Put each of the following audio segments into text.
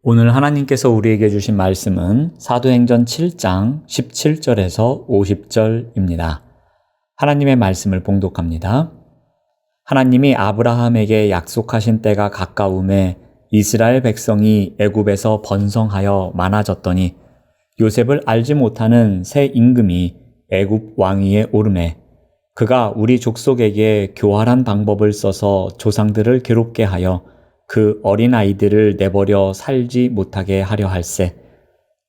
오늘 하나님께서 우리에게 주신 말씀은 사도행전 7장 17절에서 50절입니다. 하나님의 말씀을 봉독합니다. 하나님이 아브라함에게 약속하신 때가 가까움에 이스라엘 백성이 애굽에서 번성하여 많아졌더니 요셉을 알지 못하는 새 임금이 애굽 왕위에 오르매 그가 우리 족속에게 교활한 방법을 써서 조상들을 괴롭게 하여 그 어린아이들을 내버려 살지 못하게 하려 할세.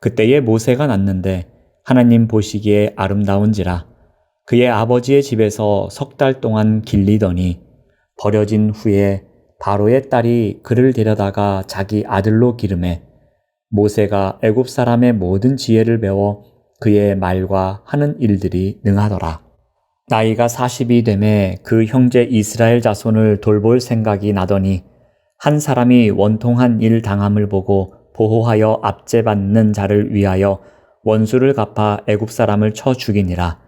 그때에 모세가 났는데 하나님 보시기에 아름다운지라 그의 아버지의 집에서 3달 동안 길리더니 버려진 후에 바로의 딸이 그를 데려다가 자기 아들로 기르매 모세가 애굽 사람의 모든 지혜를 배워 그의 말과 하는 일들이 능하더라. 나이가 40이 되매 그 형제 이스라엘 자손을 돌볼 생각이 나더니 한 사람이 원통한 일 당함을 보고 보호하여 압제받는 자를 위하여 원수를 갚아 애굽 사람을 쳐 죽이니라.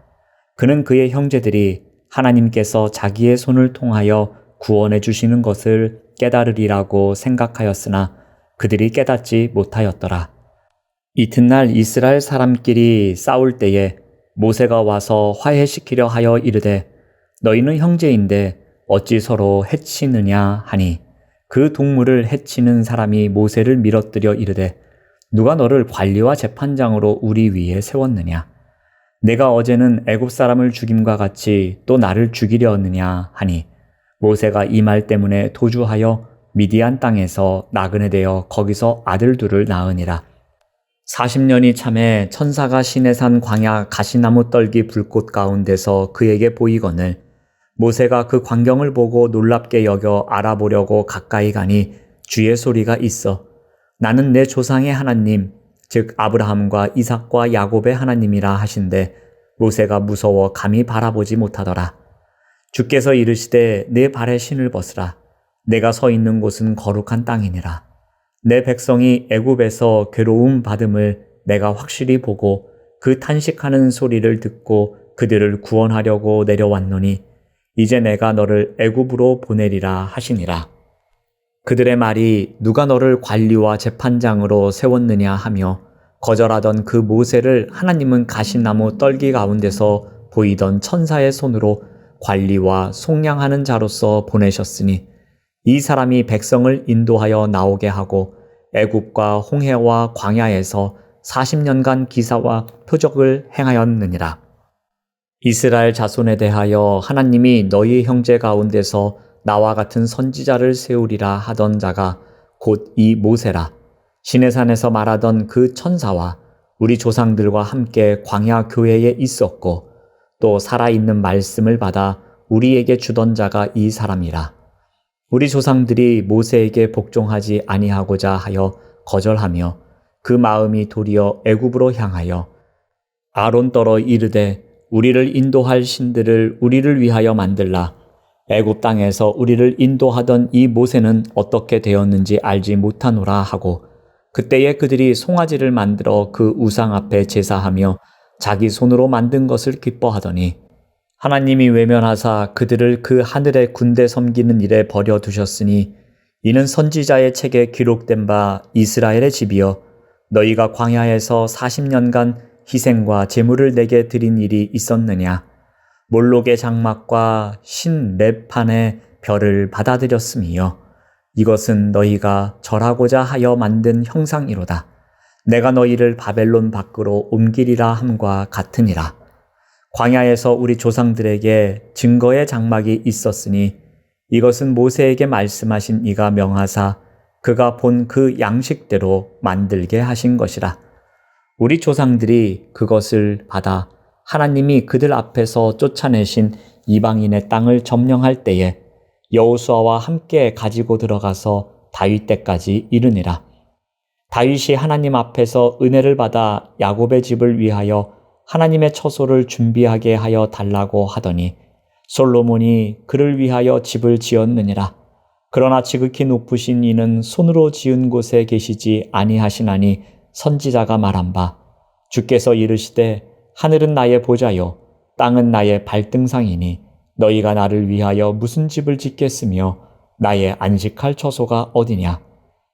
그는 그의 형제들이 하나님께서 자기의 손을 통하여 구원해 주시는 것을 깨달으리라고 생각하였으나 그들이 깨닫지 못하였더라. 이튿날 이스라엘 사람끼리 싸울 때에 모세가 와서 화해시키려 하여 이르되 너희는 형제인데 어찌 서로 해치느냐 하니 그 동물을 해치는 사람이 모세를 밀어뜨려 이르되 누가 너를 관리와 재판장으로 우리 위에 세웠느냐? 내가 어제는 애굽 사람을 죽임과 같이 또 나를 죽이려느냐 하니 모세가 이 말 때문에 도주하여 미디안 땅에서 나그네 되어 거기서 아들 둘을 낳으니라. 40년이 참에 천사가 시내산 광야 가시나무 떨기 불꽃 가운데서 그에게 보이거늘 모세가 그 광경을 보고 놀랍게 여겨 알아보려고 가까이 가니 주의 소리가 있어 나는 내 조상의 하나님 즉 아브라함과 이삭과 야곱의 하나님이라 하신대 모세가 무서워 감히 바라보지 못하더라. 주께서 이르시되 내 발에 신을 벗으라. 내가 서 있는 곳은 거룩한 땅이니라. 내 백성이 애굽에서 괴로움 받음을 내가 확실히 보고 그 탄식하는 소리를 듣고 그들을 구원하려고 내려왔노니 이제 내가 너를 애굽으로 보내리라 하시니라. 그들의 말이 누가 너를 관리와 재판장으로 세웠느냐 하며 거절하던 그 모세를 하나님은 가시나무 떨기 가운데서 보이던 천사의 손으로 관리와 속량하는 자로서 보내셨으니 이 사람이 백성을 인도하여 나오게 하고 애굽과 홍해와 광야에서 40년간 기사와 표적을 행하였느니라. 이스라엘 자손에 대하여 하나님이 너희 형제 가운데서 나와 같은 선지자를 세우리라 하던 자가 곧 이 모세라. 시내산에서 말하던 그 천사와 우리 조상들과 함께 광야 교회에 있었고 또 살아있는 말씀을 받아 우리에게 주던 자가 이 사람이라. 우리 조상들이 모세에게 복종하지 아니하고자 하여 거절하며 그 마음이 도리어 애굽으로 향하여 아론 떨어 이르되 우리를 인도할 신들을 우리를 위하여 만들라. 애굽 땅에서 우리를 인도하던 이 모세는 어떻게 되었는지 알지 못하노라 하고 그때에 그들이 송아지를 만들어 그 우상 앞에 제사하며 자기 손으로 만든 것을 기뻐하더니 하나님이 외면하사 그들을 그 하늘의 군대 섬기는 일에 버려두셨으니 이는 선지자의 책에 기록된 바 이스라엘의 집이여 너희가 광야에서 40년간 희생과 제물을 내게 드린 일이 있었느냐? 몰록의 장막과 신렙판의 별을 받아들였음이요. 이것은 너희가 절하고자 하여 만든 형상이로다. 내가 너희를 바벨론 밖으로 옮기리라 함과 같으니라. 광야에서 우리 조상들에게 증거의 장막이 있었으니 이것은 모세에게 말씀하신 이가 명하사 그가 본 그 양식대로 만들게 하신 것이라. 우리 조상들이 그것을 받아 하나님이 그들 앞에서 쫓아내신 이방인의 땅을 점령할 때에 여호수아와 함께 가지고 들어가서 다윗 때까지 이르니라. 다윗이 하나님 앞에서 은혜를 받아 야곱의 집을 위하여 하나님의 처소를 준비하게 하여 달라고 하더니 솔로몬이 그를 위하여 집을 지었느니라. 그러나 지극히 높으신 이는 손으로 지은 곳에 계시지 아니하시나니 선지자가 말한 바 주께서 이르시되 하늘은 나의 보좌요 땅은 나의 발등상이니 너희가 나를 위하여 무슨 집을 짓겠으며 나의 안식할 처소가 어디냐.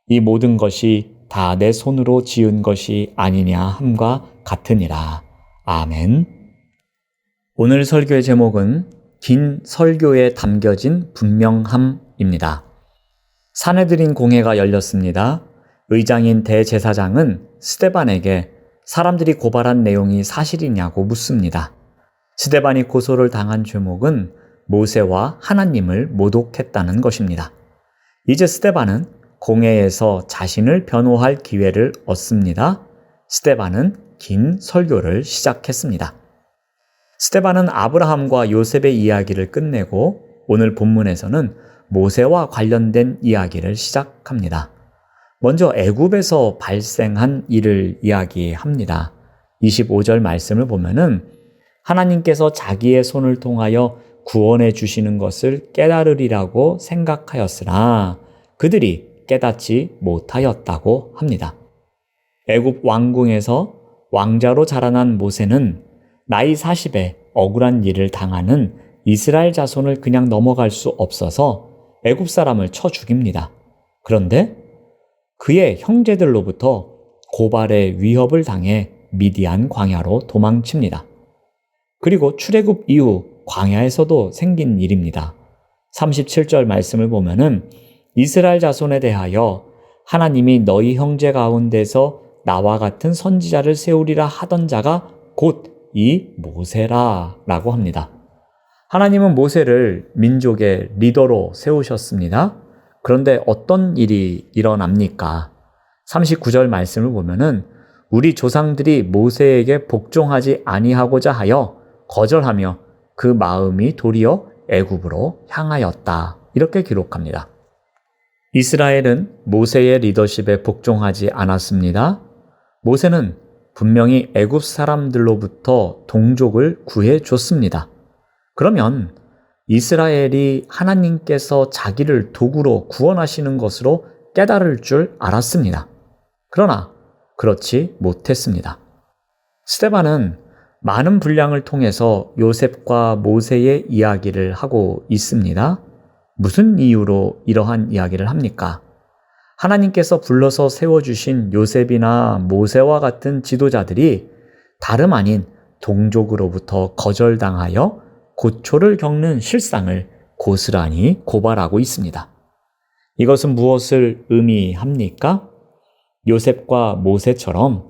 이 모든 것이 다 내 손으로 지은 것이 아니냐 함과 같으니라. 아멘. 오늘 설교의 제목은 긴 설교에 담겨진 분명함입니다. 사내들인 공회가 열렸습니다. 의장인 대제사장은 스데반에게 사람들이 고발한 내용이 사실이냐고 묻습니다. 스데반이 고소를 당한 죄목은 모세와 하나님을 모독했다는 것입니다. 이제 스데반은 공회에서 자신을 변호할 기회를 얻습니다. 스데반은 긴 설교를 시작했습니다. 스데반은 아브라함과 요셉의 이야기를 끝내고 오늘 본문에서는 모세와 관련된 이야기를 시작합니다. 먼저 애굽에서 발생한 일을 이야기합니다. 25절 말씀을 보면은 하나님께서 자기의 손을 통하여 구원해 주시는 것을 깨달으리라고 생각하였으나 그들이 깨닫지 못하였다고 합니다. 애굽 왕궁에서 왕자로 자라난 모세는 나이 40에 억울한 일을 당하는 이스라엘 자손을 그냥 넘어갈 수 없어서 애굽 사람을 쳐 죽입니다. 그런데 그의 형제들로부터 고발의 위협을 당해 미디안 광야로 도망칩니다. 그리고 출애굽 이후 광야에서도 생긴 일입니다. 37절 말씀을 보면은 이스라엘 자손에 대하여 하나님이 너희 형제 가운데서 나와 같은 선지자를 세우리라 하던 자가 곧 이 모세라 라고 합니다. 하나님은 모세를 민족의 리더로 세우셨습니다. 그런데 어떤 일이 일어납니까? 39절 말씀을 보면은 우리 조상들이 모세에게 복종하지 아니하고자 하여 거절하며 그 마음이 도리어 애굽으로 향하였다. 이렇게 기록합니다. 이스라엘은 모세의 리더십에 복종하지 않았습니다. 모세는 분명히 애굽 사람들로부터 동족을 구해줬습니다. 그러면 이스라엘이 하나님께서 자기를 도구로 구원하시는 것으로 깨달을 줄 알았습니다. 그러나 그렇지 못했습니다. 스데반은 많은 분량을 통해서 요셉과 모세의 이야기를 하고 있습니다. 무슨 이유로 이러한 이야기를 합니까? 하나님께서 불러서 세워주신 요셉이나 모세와 같은 지도자들이 다름 아닌 동족으로부터 거절당하여 고초를 겪는 실상을 고스란히 고발하고 있습니다. 이것은 무엇을 의미합니까? 요셉과 모세처럼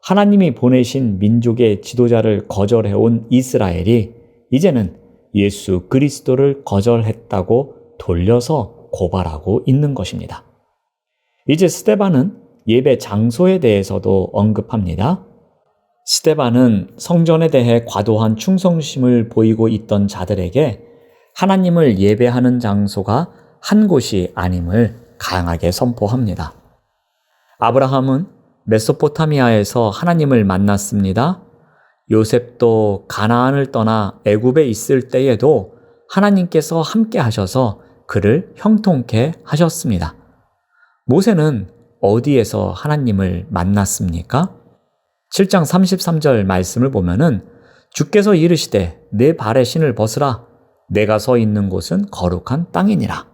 하나님이 보내신 민족의 지도자를 거절해온 이스라엘이 이제는 예수 그리스도를 거절했다고 돌려서 고발하고 있는 것입니다. 이제 스데반은 예배 장소에 대해서도 언급합니다. 스데반은 성전에 대해 과도한 충성심을 보이고 있던 자들에게 하나님을 예배하는 장소가 한 곳이 아님을 강하게 선포합니다. 아브라함은 메소포타미아에서 하나님을 만났습니다. 요셉도 가나안을 떠나 애굽에 있을 때에도 하나님께서 함께 하셔서 그를 형통케 하셨습니다. 모세는 어디에서 하나님을 만났습니까? 7장 33절 말씀을 보면은 주께서 이르시되 내 발의 신을 벗으라 내가 서 있는 곳은 거룩한 땅이니라.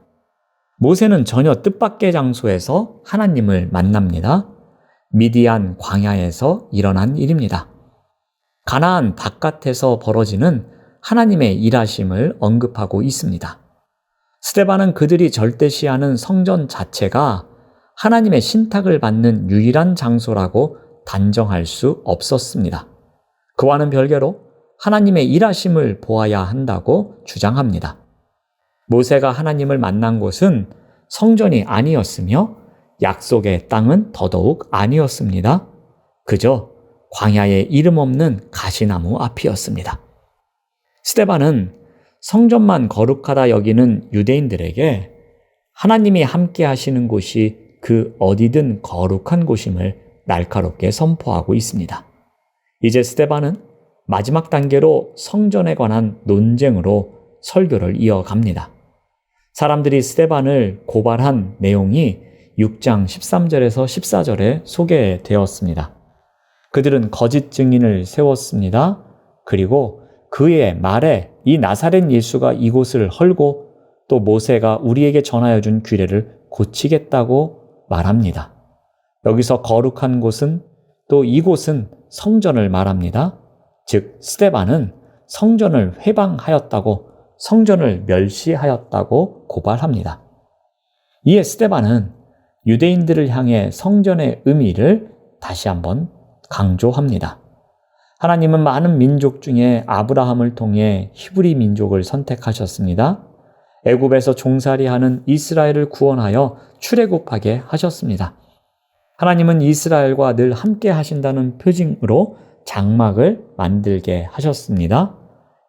모세는 전혀 뜻밖의 장소에서 하나님을 만납니다. 미디안 광야에서 일어난 일입니다. 가나안 바깥에서 벌어지는 하나님의 일하심을 언급하고 있습니다. 스데반은 그들이 절대시하는 성전 자체가 하나님의 신탁을 받는 유일한 장소라고 단정할 수 없었습니다. 그와는 별개로 하나님의 일하심을 보아야 한다고 주장합니다. 모세가 하나님을 만난 곳은 성전이 아니었으며 약속의 땅은 더더욱 아니었습니다. 그저 광야에 이름 없는 가시나무 앞이었습니다. 스데반은 성전만 거룩하다 여기는 유대인들에게 하나님이 함께 하시는 곳이 그 어디든 거룩한 곳임을 날카롭게 선포하고 있습니다. 이제 스데반은 마지막 단계로 성전에 관한 논쟁으로 설교를 이어갑니다. 사람들이 스데반을 고발한 내용이 6장 13절에서 14절에 소개되었습니다. 그들은 거짓 증인을 세웠습니다. 그리고 그의 말에 이 나사렛 예수가 이곳을 헐고 또 모세가 우리에게 전하여 준 규례를 고치겠다고 말합니다. 여기서 거룩한 곳은 또 이곳은 성전을 말합니다. 즉 스데반은 성전을 회방하였다고, 성전을 멸시하였다고 고발합니다. 이에 스데반은 유대인들을 향해 성전의 의미를 다시 한번 강조합니다. 하나님은 많은 민족 중에 아브라함을 통해 히브리 민족을 선택하셨습니다. 애굽에서 종살이하는 이스라엘을 구원하여 출애굽하게 하셨습니다. 하나님은 이스라엘과 늘 함께 하신다는 표징으로 장막을 만들게 하셨습니다.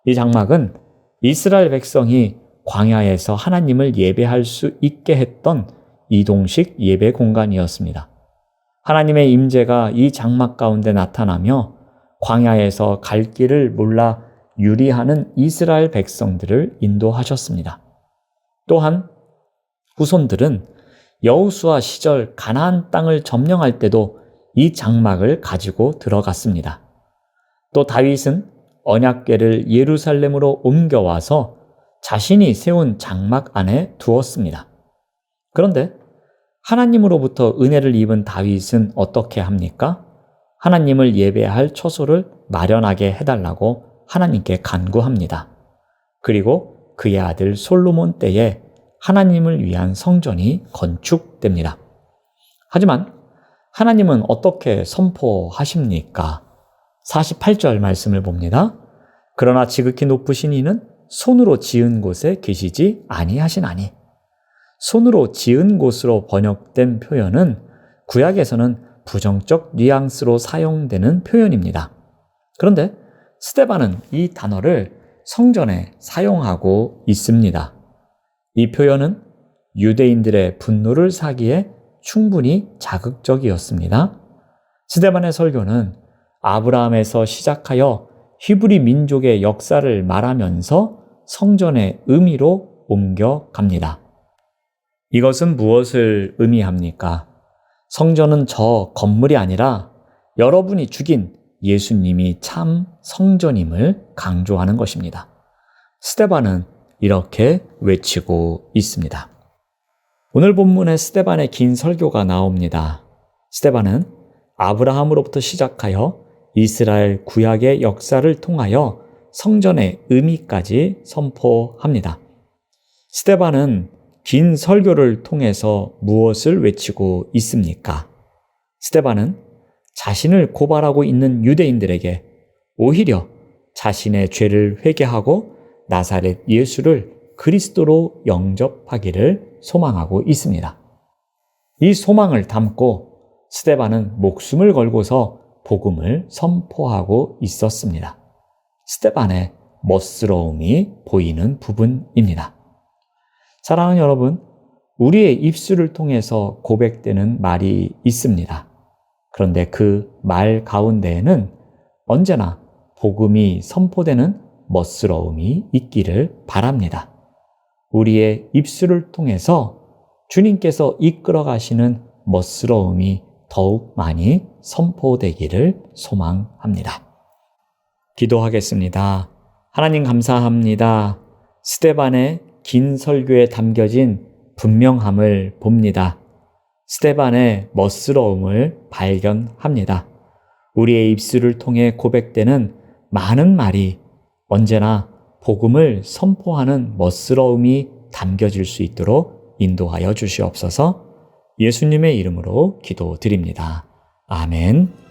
이 장막은 이스라엘 백성이 광야에서 하나님을 예배할 수 있게 했던 이동식 예배 공간이었습니다. 하나님의 임재가 이 장막 가운데 나타나며 광야에서 갈 길을 몰라 유리하는 이스라엘 백성들을 인도하셨습니다. 또한 후손들은 여호수아 시절 가나안 땅을 점령할 때도 이 장막을 가지고 들어갔습니다. 또 다윗은 언약궤를 예루살렘으로 옮겨와서 자신이 세운 장막 안에 두었습니다. 그런데 하나님으로부터 은혜를 입은 다윗은 어떻게 합니까? 하나님을 예배할 처소를 마련하게 해달라고 하나님께 간구합니다. 그리고 그의 아들 솔로몬 때에 하나님을 위한 성전이 건축됩니다. 하지만 하나님은 어떻게 선포하십니까? 48절 말씀을 봅니다. 그러나 지극히 높으신 이는 손으로 지은 곳에 계시지 아니하시나니. 손으로 지은 곳으로 번역된 표현은 구약에서는 부정적 뉘앙스로 사용되는 표현입니다. 그런데 스데반은 이 단어를 성전에 사용하고 있습니다. 이 표현은 유대인들의 분노를 사기에 충분히 자극적이었습니다. 스데반의 설교는 아브라함에서 시작하여 히브리 민족의 역사를 말하면서 성전의 의미로 옮겨갑니다. 이것은 무엇을 의미합니까? 성전은 저 건물이 아니라 여러분이 죽인 예수님이 참 성전임을 강조하는 것입니다. 스데반은 이렇게 외치고 있습니다. 오늘 본문에 스데반의 긴 설교가 나옵니다. 스데반은 아브라함으로부터 시작하여 이스라엘 구약의 역사를 통하여 성전의 의미까지 선포합니다. 스데반은 긴 설교를 통해서 무엇을 외치고 있습니까? 스데반은 자신을 고발하고 있는 유대인들에게 오히려 자신의 죄를 회개하고 나사렛 예수를 그리스도로 영접하기를 소망하고 있습니다. 이 소망을 담고 스데반은 목숨을 걸고서 복음을 선포하고 있었습니다. 스데반의 멋스러움이 보이는 부분입니다. 사랑하는 여러분, 우리의 입술을 통해서 고백되는 말이 있습니다. 그런데 그 말 가운데에는 언제나 복음이 선포되는 멋스러움이 있기를 바랍니다. 우리의 입술을 통해서 주님께서 이끌어 가시는 멋스러움이 더욱 많이 선포되기를 소망합니다. 기도하겠습니다. 하나님 감사합니다. 스데반의 긴 설교에 담겨진 분명함을 봅니다. 스데반의 멋스러움을 발견합니다. 우리의 입술을 통해 고백되는 많은 말이 언제나 복음을 선포하는 멋스러움이 담겨질 수 있도록 인도하여 주시옵소서. 예수님의 이름으로 기도드립니다. 아멘.